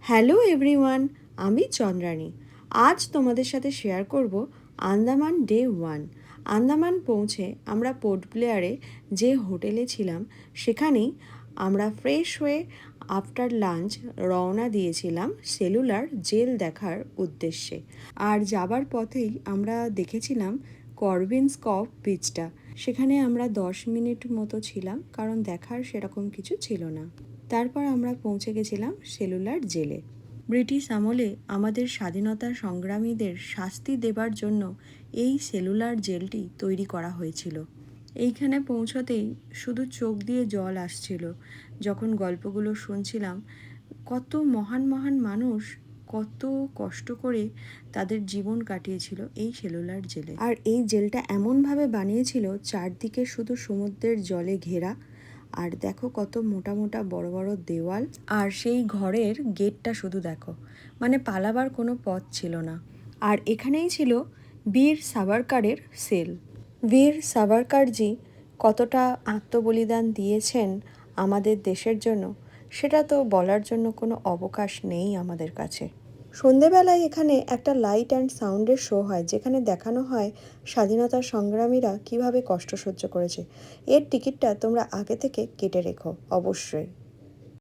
Hello everyone, আমি চন্দ্রানী। আজ তোমাদের সাথে শেয়ার করব আন্দামান ডে 1। আন্দামান পৌঁছে আমরা পোর্ট ব্লেয়ারে যে হোটেলে ছিলাম সেখানেই আমরা ফ্রেশ হয়ে আফটার লাঞ্চ রওনা দিয়েছিলাম সেলুলার জেল দেখার উদ্দেশ্যে। আর যাবার পথেই আমরা দেখেছিলাম করবিনস কভ বিচটা। সেখানে আমরা 10 মিনিট মতো ছিলাম, কারণ দেখার সেরকম কিছু ছিল না। তারপর আমরা পৌঁছে গেছিলাম সেলুলার জেলে। ব্রিটিশ আমলে আমাদের স্বাধীনতা সংগ্রামীদের শাস্তি দেবার জন্য এই সেলুলার জেলটি তৈরি করা হয়েছিল। এইখানে পৌঁছতেই শুধু চোখ দিয়ে জল আসছিল যখন গল্পগুলো শুনছিলাম। কত মহান মহান মানুষ কত কষ্ট করে তাদের জীবন কাটিয়েছিল এই সেলুলার জেলে। আর এই জেলটা এমনভাবে বানিয়েছিল, চারদিকে শুধু সমুদ্রের জলে ঘেরা। আর দেখো কত মোটা মোটা বড় বড় দেওয়াল, আর সেই ঘরের গেটটা শুধু দেখো, মানে পালাবার কোনো পথ ছিল না। আর এখানেই ছিল বীর সাভারকারের সেল। বীর সাভারকারজি কতটা আত্মবলিদান দিয়েছেন আমাদের দেশের জন্য, সেটা তো বলার জন্য কোনো অবকাশ নেই আমাদের কাছে। সন্ধেবেলায় এখানে একটা লাইট অ্যান্ড সাউন্ডের শো হয়, যেখানে দেখানো হয় স্বাধীনতা সংগ্রামীরা কিভাবে কষ্ট সহ্য করেছে। এর টিকিটটা তোমরা আগে থেকে কেটে রেখো অবশ্যই।